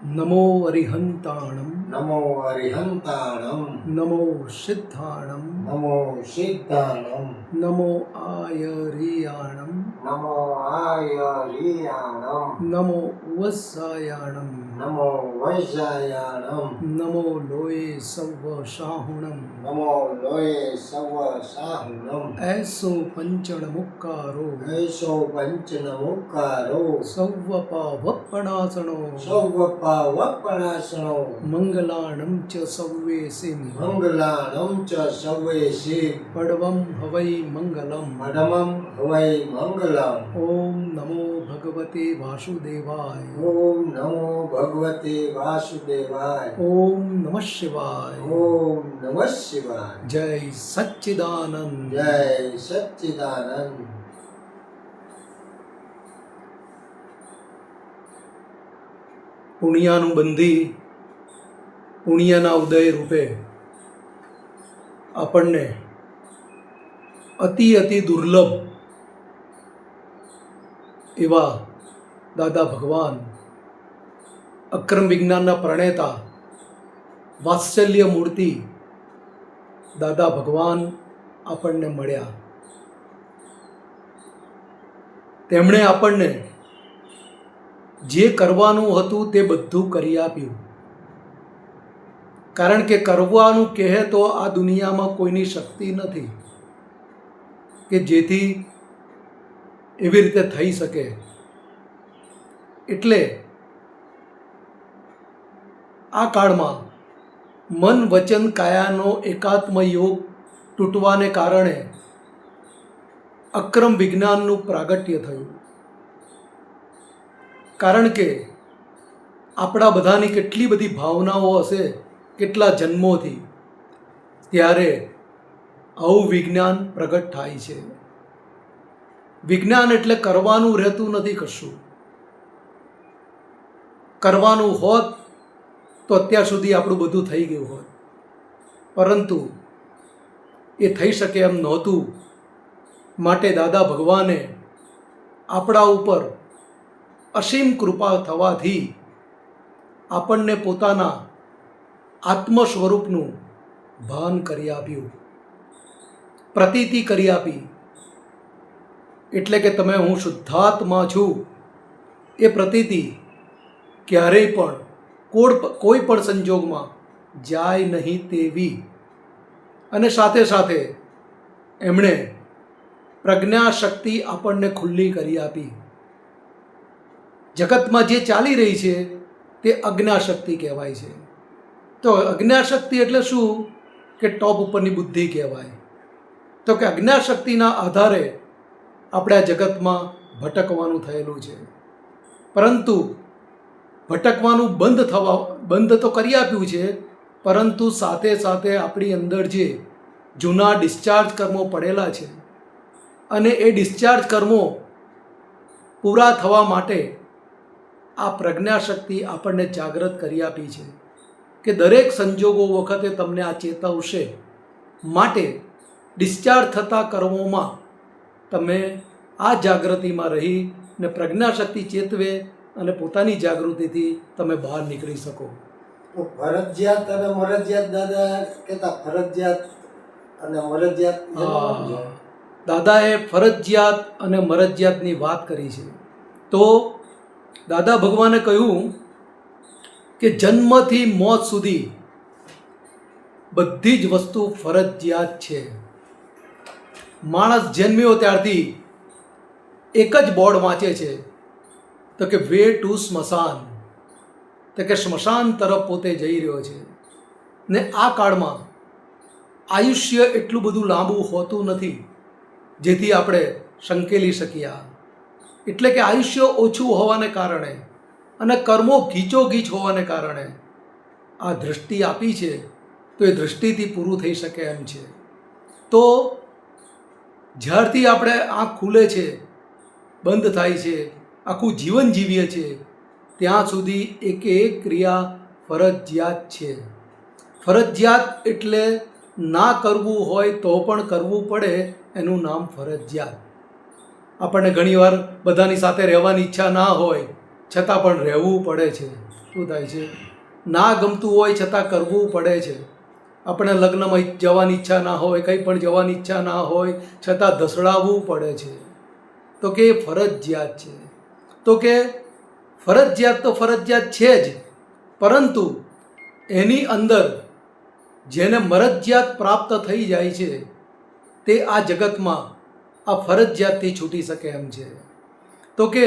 नमो अरिहंताणं नमो अरिहंताणं नमो सिद्धाणं नमो सिद्धाणं नमो आयरियाणं नमो आयरियाणं नमो वत्सायाणं नमो वैजायाणं नमो लोये सव्व शाहुणं नमो लोये सव साहुणं ऐसो पंचण मुक्कारो ऐसो पंचनमुकारो सव्व पावपणासणो सौवपावपणासनो मंगलाणं च सव्वेसिं मंगलाणं च सवेसि पडवं हवै मंगलम् मडमं हवै मंगलम् ओम नमो भगवते वासुदेवाय ओम नमो भगवते वासुदेवाय ओम नमः शिवाय ओम नमः शिवाय जय सच्चिदानंद जय सच्चिदानंद પુણ્યાનું બંધી પુણ્યના ઉદય રૂપે આપણને અતિ દુર્લભ એવા દાદા ભગવાન અક્રમ વિજ્ઞાનના પ્રણેતા વાત્સલ્ય મૂર્તિ દાદા ભગવાન આપણને મળ્યા. તેમણે આપણને જે કરવાનું હતું તે બધું કરી આપ્યું. કારણ કે કરવાનું કહે તો આ દુનિયામાં કોઈની શક્તિ નથી કે જેથી એવી રીતે થઈ શકે. એટલે આ કાળમાં મન વચન કાયાનો એકાત્મ યોગ તૂટવાને કારણે અક્રમ વિજ્ઞાનનું પ્રાગટ્ય થયું. કારણ કે આપણા બધાની કેટલી બધી ભાવનાઓ હશે કેટલા જન્મોથી, ત્યારે આવું વિજ્ઞાન પ્રગટ થાય છે. વિજ્ઞાન એટલે કરવાનું રહેતું નથી કશું. કરવાનું હોત તો અત્યાર સુધી આપણું બધું થઈ ગયું હોત, પરંતુ એ થઈ શકે એમ નહોતું. માટે દાદા ભગવાને આપણા ઉપર અસીમ કૃપા થવાથી આપણને પોતાના આત્મ સ્વરૂપનું ભાન કરી આપ્યું, પ્રતીતિ કરી આપી. એટલે કે તમે હું શુદ્ધાત્મા છું એ પ્રતીતિ ક્યારેય પણ કોઈ પણ સંજોગમાં જાય નહીં તેવી. અને સાથે સાથે એમણે પ્રજ્ઞા શક્તિ આપણને ખુલ્લી કરી આપી. જગતમાં જે ચાલી રહી છે તે અજ્ઞાશક્તિ કહેવાય છે. તો અજ્ઞાશક્તિ એટલે શું કે ટોપ ઉપરની બુદ્ધિ કહેવાય. તો કે અજ્ઞાશક્તિના આધારે આપણે આ જગતમાં ભટકવાનું થયેલું છે. પરંતુ ભટકવાનું બંધ તો કરી આપ્યું છે, પરંતુ સાથે સાથે આપણી અંદર જે જૂના ડિસ્ચાર્જ કર્મો પડેલા છે અને એ ડિસ્ચાર્જ કર્મો પૂરા થવા માટે આ પ્રજ્ઞાશક્તિ આપણને જાગૃત કરી આપી છે કે દરેક સંજોગો વખતે તમને આ ચેતવશે. માટે ડિસ્ચાર્જ થતા કર્મોમાં તમે આ જાગૃતિમાં રહી ને પ્રજ્ઞાશક્તિ ચેતવે અને પોતાની જાગૃતિથી તમે બહાર નીકળી શકો. તો ફરજિયાત અને મરજિયાત દાદા કહેતા ફરજિયાત અને મરજિયાત દાદાએ ફરજિયાત અને મરજિયાતની વાત કરી છે. તો દાદા ભગવાને કહ્યું કે જન્મથી મોત સુધી બધી જ વસ્તુ ફરજિયાત છે. માણસ જન્મ્યો ત્યારથી એક જ બોર્ડ વાંચે છે, તો કે વે ટુ સ્મશાન, તો કે સ્મશાન તરફ પોતે જઈ રહ્યો છે. ને આ કાળમાં આયુષ્ય એટલું બધું લાંબુ હોતું નથી જેથી આપણે સંકેલી શકીએ. એટલે કે આયુષ્ય ઓછું હોવાને કારણે અને કર્મો ગીચોગીચ હોવાને કારણે આ દૃષ્ટિ આપી છે, તો એ દૃષ્ટિથી પૂરું થઈ શકે એમ છે. તો જ્યારથી આપણે આંખ ખુલે છે, બંધ થાય છે, આખું જીવન જીવીએ છીએ, ત્યાં સુધી એક ક્રિયા ફરજિયાત છે. ફરજિયાત એટલે ના કરવું હોય તો પણ કરવું પડે, એનું નામ ફરજિયાત. આપણને ઘણીવાર બધાની સાથે રહેવાની ઈચ્છા ના હોય છતાં પણ રહેવું પડે છે. શું થાય છે? ના ગમતું હોય છતાં કરવું પડે છે. આપણે લગ્નમાં જવાની ઈચ્છા ના હોય, કંઈ પણ જવાની ઈચ્છા ના હોય છતાં ધસડાવવું પડે છે. તો કે એ ફરજિયાત છે. તો કે ફરજિયાત તો ફરજિયાત છે જ, પરંતુ એની અંદર જેને મરજિયાત પ્રાપ્ત થઈ જાય છે તે આ જગતમાં આ ફરજિયાતથી છૂટી શકે એમ છે. તો કે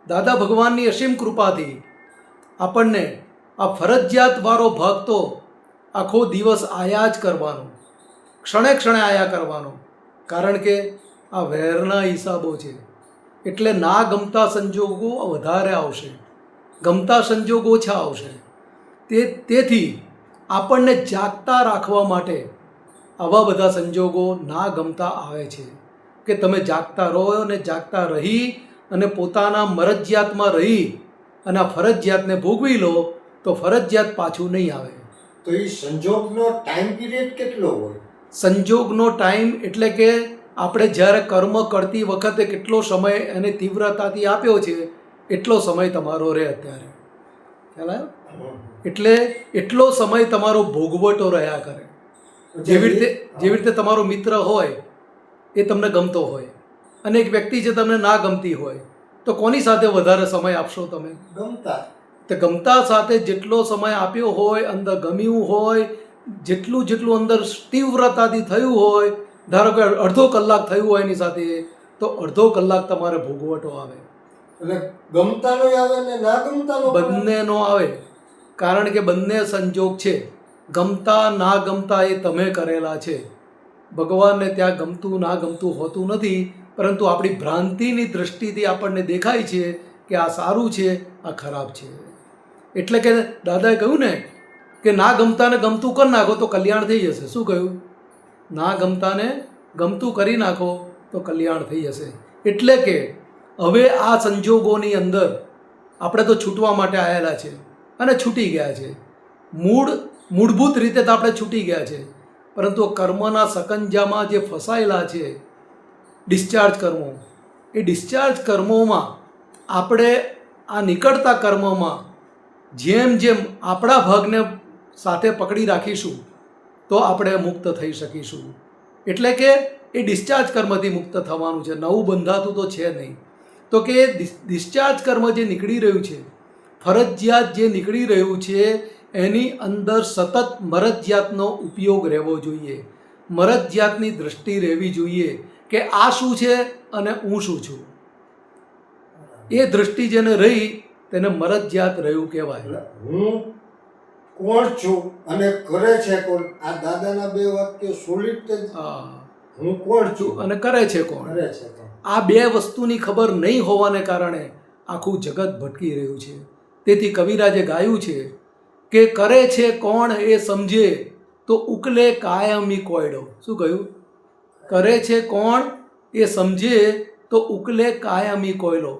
દાદા ભગવાનની અસીમ કૃપાથી આપણને આ ફરજિયાતવાળો ભાગ તો આખો દિવસ આયા જ કરવાનો, ક્ષણે ક્ષણે આયા કરવાનો, કારણ કે આ વહેરના હિસાબો છે. એટલે ના ગમતા સંજોગો વધારે આવશે, ગમતા સંજોગો ઓછા આવશે. તેથી આપણને જાગતા રાખવા માટે આવા બધા સંજોગો ના ગમતા આવે છે કે તમે જાગતા રહો અને જાગતા રહી અને પોતાના મરજિયાતમાં રહી અને આ ફરજિયાતને ભોગવી લો તો ફરજિયાત પાછું નહીં આવે. તો એ સંજોગનો ટાઈમ પીરિયડ કેટલો હોય? સંજોગનો ટાઈમ એટલે કે આપણે જ્યારે કર્મ કરતી વખતે કેટલો સમય એને તીવ્રતાથી આપ્યો છે એટલો સમય તમારો રહે અત્યારે. ખ્યાલ આવ્યો? એટલે એટલો સમય તમારો ભોગવટો રહ્યા કરે. જેવી રીતે તમારો મિત્ર હોય એ તમને ગમતો હોય અને એક વ્યક્તિ જે તમને ના ગમતી હોય, તો કોની સાથે વધારે સમય આપશો તમે? ગમતા. તો ગમતા સાથે જેટલો સમય આપ્યો હોય, અંદર ગમ્યું હોય, જેટલું અંદર તીવ્રતાથી થયું હોય, ધારો કે અડધો કલાક થયું હોય એની સાથે, તો અડધો કલાક તમારે ભોગવટો આવે. એટલે ગમતાનો આવે ને ના ગમતાનો બંનેનો આવે, કારણ કે બંને સંજોગ છે. ગમતા ના ગમતા એ તમે કરેલા છે. ભગવાનને ત્યાં ગમતું ના ગમતું હોતું નથી, પરંતુ આપણી ભ્રાંતિની દૃષ્ટિથી આપણને દેખાય છે કે આ સારું છે, આ ખરાબ છે. એટલે કે દાદાએ કહ્યું ને કે ના ગમતાને ગમતું કરી નાખો તો કલ્યાણ થઈ જશે. શું કહ્યું? ના ગમતાને ગમતું કરી નાખો તો કલ્યાણ થઈ જશે. એટલે કે હવે આ સંજોગોની અંદર આપણે તો છૂટવા માટે આવેલા છે અને છૂટી ગયા છે. મૂળભૂત રીતે તો આપણે છૂટી ગયા છે, પરંતુ કર્મના સકંજામાં જે ફસાયેલા છે, ડિસ્ચાર્જ કર્મો, એ ડિસ્ચાર્જ કર્મોમાં આપણે આ નીકળતા કર્મમાં જેમ જેમ આપણા ભાગને સાથે પકડી રાખીશું તો આપણે મુક્ત થઈ શકીશું. એટલે કે એ ડિસ્ચાર્જ કર્મથી મુક્ત થવાનું છે, નવું બંધાતું તો છે નહીં. તો કે ડિસ્ચાર્જ કર્મ જે નીકળી રહ્યું છે, ફરજિયાત જે નીકળી રહ્યું છે, એની અંદર સતત મરજિયાતનો ઉપયોગ રહેવો જોઈએ, મરજિયાતની દૃષ્ટિ રહેવી જોઈએ કે આ શું છે અને હું શું છું. એ દૃષ્ટિ જેને રહી તેને મરજિયાત રહ્યું કહેવાય. હું કોણ છું અને કરે છે કોણ, આ દાદાના બે વાક્યો સોલિડ જ. હું કોણ છું અને કરે છે કોણ, કરે છે કોણ. આ બે વસ્તુની ખબર નહીં હોવાને કારણે આખું જગત ભટકી રહ્યું છે. તેથી કવિરાજે ગાયું છે કે કરે છે કોણ એ સમજે તો ઉકલે કાયમી કોયડો. શું કહ્યું? કરે છે કોણ એ સમજે તો ઉકલે કાયમી કોયડો.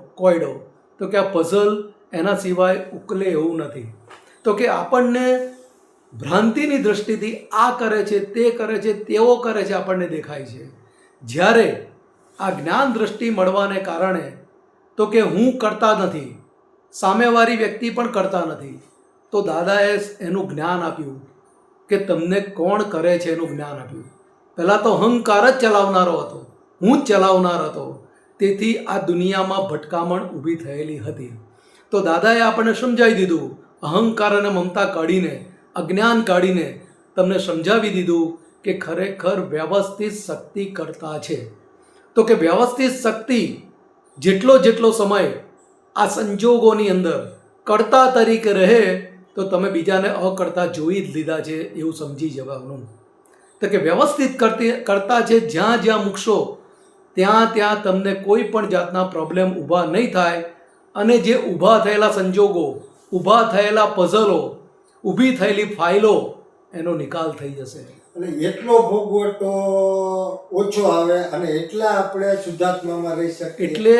તો કે આ પઝલ એના સિવાય ઉકલે એવું નથી. તો કે આપણને ભ્રાંતિની દૃષ્ટિથી આ કરે છે, તે કરે છે, તેવો કરે છે આપણને દેખાય છે. જ્યારે આ જ્ઞાન દૃષ્ટિ મળવાને કારણે તો કે હું કરતા નથી, સામેવાળી વ્યક્તિ પણ કરતા નથી, તો દાદાએ એનું જ્ઞાન આપ્યું કે તમને કોણ કરે છે એનું જ્ઞાન આપ્યું. પહેલાં તો અહંકાર જ ચલાવનારો હતો, હું જ ચલાવનાર હતો. તેથી આ દુનિયામાં ભટકામણ ઊભી થયેલી હતી. તો દાદાએ આપણને સમજાવી દીધું, અહંકાર અને મમતા કાઢીને, અજ્ઞાન કાઢીને તમને સમજાવી દીધું કે ખરેખર વ્યવસ્થિત શક્તિ કરતા છે. તો કે વ્યવસ્થિત શક્તિ જેટલો સમય આ સંજોગોની અંદર કરતા તરીકે રહે તો તમે બીજાને અકર્તા જોઈ જ લીધા છે એવું સમજી જવાનું. તો કે વ્યવસ્થિત કરતા છે, જ્યાં જ્યાં મૂકશો ત્યાં ત્યાં તમને કોઈ પણ જાતના પ્રોબ્લેમ ઊભા નહીં થાય. અને જે ઊભા થયેલા સંજોગો, ઊભા થયેલા પઝલો, ઊભી થયેલી ફાઇલો એનો નિકાલ થઈ જશે. અને એટલો ભોગવટો ઓછો આવે અને એટલા આપણે શુદ્ધાત્મામાં રહી શકીએ. એટલે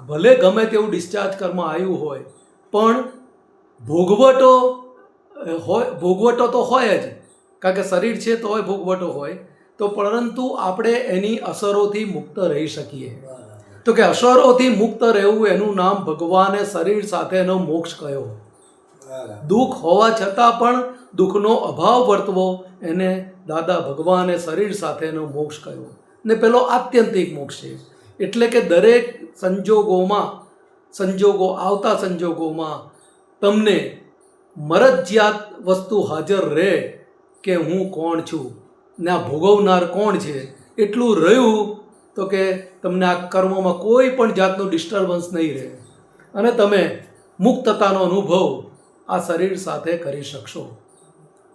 ભલે ગમે તેવું ડિસ્ચાર્જ કર્મ આવ્યું હોય, પણ ભોગવટો તો હોય જ, કારણ કે શરીર છે તો હોય ભોગવટો હોય, તો પરંતુ આપણે એની અસરોથી મુક્ત રહી શકીએ. તો કે અસરોથી મુક્ત રહેવું એનું નામ ભગવાને શરીર સાથેનો મોક્ષ કહ્યો. દુઃખ હોવા છતાં પણ દુઃખનો અભાવ વર્તવો એને દાદા ભગવાને શરીર સાથેનો મોક્ષ કહ્યો ને પેલો આત્યંતિક મોક્ષ છે. એટલે કે દરેક સંજોગો આવતા સંજોગોમાં તમને મરજિયાત વસ્તુ હાજર રહે કે હું કોણ છું ને આ ભોગવનાર કોણ છે એટલું રહ્યું તો કે તમને આ કર્મોમાં કોઈ પણ જાતનું ડિસ્ટર્બન્સ નહીં રહે અને તમે મુક્તતાનો અનુભવ આ શરીર સાથે કરી શકશો.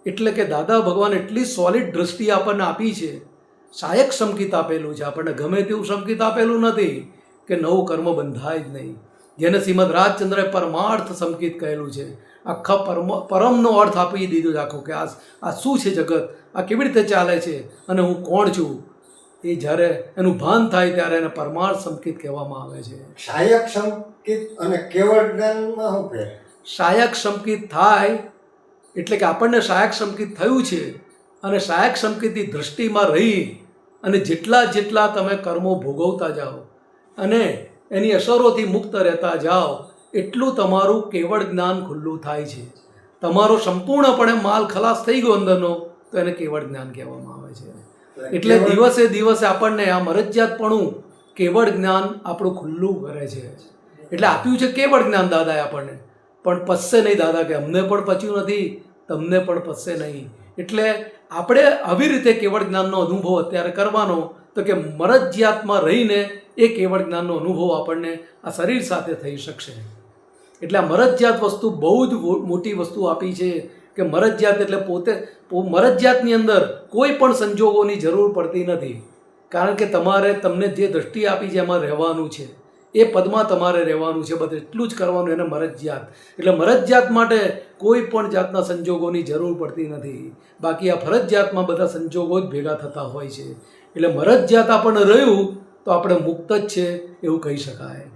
એટલે કે દાદા ભગવાન એટલી સોલિડ દ્રષ્ટિ આપણને આપી છે, સહાયક સંકેત આપેલું છે, આપણને ગમે તેવું સંકેત આપેલું નથી કે નવું કર્મ બંધાય જ નહીં. જેને શ્રીમદ રાજચંદ્રએ પરમાર્થ સંકેત કહેલું છે, આખા પરમનો અર્થ આપી દીધો છે આખો કે આ શું છે જગત, આ કેવી રીતે ચાલે છે અને હું કોણ છું. એ જ્યારે એનું ભાન થાય ત્યારે એને પરમાર્થ સંકેત કહેવામાં આવે છે. સહાયક સંકેત અને કેવળ જ્ઞાનમાં શું ફેર? સહાયક સંકેત થાય એટલે કે આપણને સહાયક સંકેત થયું છે અને સહાયક સંકેતની દૃષ્ટિમાં રહી અને જેટલા તમે કર્મો ભોગવતા જાઓ અને એની અસરોથી મુક્ત રહેતા જાઓ એટલું તમારું કેવળ જ્ઞાન ખુલ્લું થાય છે. તમારો સંપૂર્ણપણે માલ ખલાસ થઈ ગયો અંદરનો તો એને કેવળ જ્ઞાન કહેવામાં આવે છે. એટલે દિવસે દિવસે આપણને આ મરજિયાતપણું કેવળ જ્ઞાન આપણું ખુલ્લું કરે છે. એટલે આપ્યું છે કેવળ જ્ઞાન દાદાએ આપણને, પણ પચશે નહીં. દાદા કે અમને પણ પચ્યું નથી, તમને પણ પચશે નહીં. એટલે આપણે આવી રીતે કેવળ જ્ઞાનનો અનુભવ અત્યારે કરવાનો તો કે મરજિયાતમાં રહીને એ કેવળ જ્ઞાનનો અનુભવ આપણને આ શરીર સાથે થઈ શકશે. એટલે આ મરજિયાત વસ્તુ બહુ જ મોટી વસ્તુ આપી છે કે મરજિયાત એટલે પોતે મરજિયાતની અંદર કોઈ પણ સંજોગોની જરૂર પડતી નથી. કારણ કે તમને જે દ્રષ્ટિ આપી છે એમાં રહેવાનું છે, એ પદમાં તમારે રહેવાનું છે, બધું એટલું જ કરવાનું. એને મરજિયાત એટલે મરજિયાત માટે કોઈ પણ જાતના સંજોગોની જરૂર પડતી નથી. બાકી આ ફરજિયાતમાં બધા સંજોગો જ ભેગા થતા હોય છે. એટલે મરજિયાત આપણને રહ્યું તો આપણે મુક્ત જ છે એવું કહી શકાય.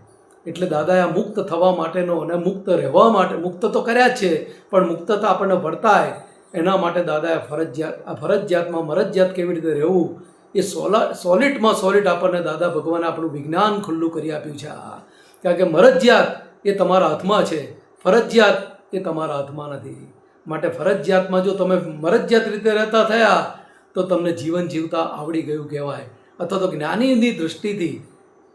એટલે દાદાએ આ મુક્ત થવા માટેનો અને મુક્ત રહેવા માટે, મુક્ત તો કર્યા જ છે પણ મુક્તતા આપણને વર્તાય એના માટે દાદાએ ફરજિયાતમાં મરજિયાત કેવી રીતે રહેવું એ સોલિડમાં સોલિડ આપણને દાદા ભગવાને આપણું વિજ્ઞાન ખુલ્લું કરી આપ્યું છે. કારણ કે મરજિયાત એ તમારા હાથમાં છે, ફરજિયાત એ તમારા હાથમાં નથી. માટે ફરજિયાતમાં જો તમે મરજિયાત રીતે રહેતા થયા તો તમને જીવન જીવતા આવડી ગયું કહેવાય, અથવા તો જ્ઞાનીની દૃષ્ટિથી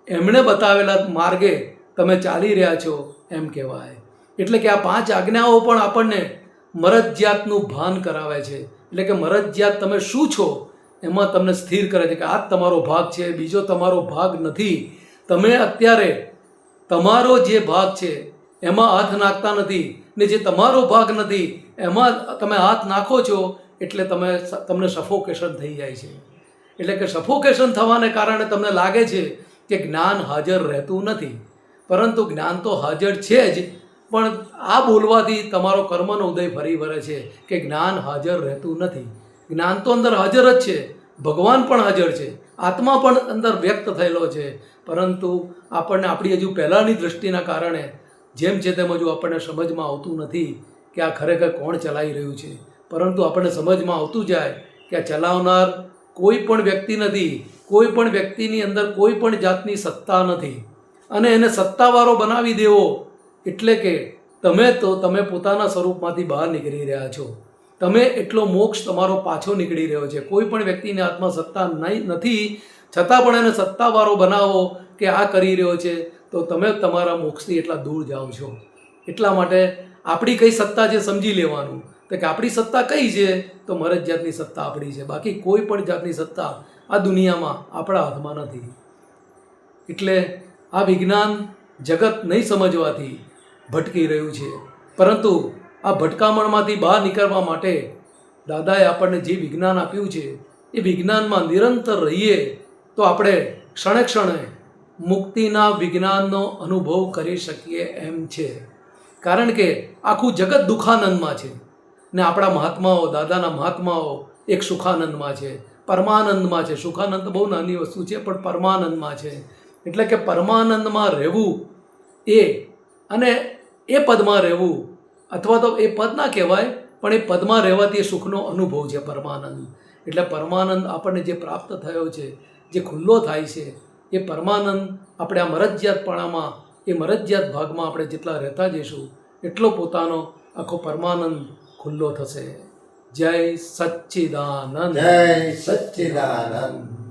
એમણે બતાવેલા માર્ગે તમે ચાલી રહ્યા છો એમ કહેવાય. એટલે કે આ 5 આજ્ઞાઓ પણ આપણને મરજિયાતનું ભાન કરાવે છે. એટલે કે મરજિયાત તમે શું છો એમાં તમને સ્થિર કરે છે કે આ જ તમારો ભાગ છે, બીજો તમારો ભાગ નથી. તમે અત્યારે તમારો જે ભાગ છે એમાં હાથ નાખતા નથી ને જે તમારો ભાગ નથી એમાં તમે હાથ નાખો છો એટલે તમને સફોકેશન થઈ જાય છે. એટલે કે સફોકેશન થવાને કારણે તમને લાગે છે કે જ્ઞાન હાજર રહેતું નથી, પરંતુ જ્ઞાન તો હાજર છે જ. પણ આ બોલવાથી તમારો કર્મનો ઉદય ફરી વળે છે કે જ્ઞાન હાજર રહેતું નથી. જ્ઞાન તો અંદર હાજર જ છે, ભગવાન પણ હાજર છે, આત્મા પણ અંદર વ્યક્ત થયેલો છે, પરંતુ આપણને આપણી હજુ પહેલાંની દૃષ્ટિના કારણે જેમ છે તેમ હજુ આપણને સમજમાં આવતું નથી કે આ ખરેખર કોણ ચલાવી રહ્યું છે. પરંતુ આપણને સમજમાં આવતું જાય કે આ ચલાવનાર કોઈ પણ વ્યક્તિ નથી, કોઈ પણ વ્યક્તિની અંદર કોઈ પણ જાતની સત્તા નથી અને એને સત્તાવાળો બનાવી દેવો એટલે કે તમે પોતાના સ્વરૂપમાંથી બહાર નીકળી રહ્યા છો. તમે એટલો મોક્ષ તમારો પાછો નીકળી રહ્યો છે. કોઈ પણ વ્યક્તિને હાથમાં સત્તા નથી છતાં પણ એને સત્તાવાળો બનાવો કે આ કરી રહ્યો છે તો તમે તમારા મોક્ષથી એટલા દૂર જાઓ છો. એટલા માટે આપણી કઈ સત્તા છે સમજી લેવાનું તો કે આપણી સત્તા કઈ છે તો મરજિયાતની સત્તા આપણી છે. બાકી કોઈ પણ જાતની સત્તા આ દુનિયામાં આપણા હાથમાં નથી. એટલે આ વિજ્ઞાન જગત નહીં સમજવાથી ભટકી રહ્યું છે, પરંતુ આ ભટકામણમાંથી બહાર નીકળવા માટે દાદાએ આપણને જે વિજ્ઞાન આપ્યું છે એ વિજ્ઞાનમાં નિરંતર રહીએ તો આપણે ક્ષણે ક્ષણે મુક્તિના વિજ્ઞાનનો અનુભવ કરી શકીએ એમ છે. કારણ કે આખું જગત દુઃખાનંદમાં છે ને આપણા મહાત્માઓ, દાદાના મહાત્માઓ એક સુખાનંદમાં છે, પરમાનંદમાં છે. સુખાનંદ બહુ નાની વસ્તુ છે પણ પરમાનંદમાં છે. એટલે કે પરમાનંદમાં રહેવું અને એ પદમાં રહેવું, અથવા તો એ પદ ના કહેવાય પણ એ પદમાં રહેવાથી એ સુખનો અનુભવ છે પરમાનંદ. એટલે પરમાનંદ આપણને જે પ્રાપ્ત થયો છે, જે ખુલ્લો થાય છે, એ પરમાનંદ આપણે આ મરજિયાતપણામાં, એ મરજિયાત ભાગમાં આપણે જેટલા રહેતા જઈશું એટલો પોતાનો આખો પરમાનંદ ખુલ્લો થશે. જય સચ્ચિદાનંદ. જય સચ્ચિદાનંદ.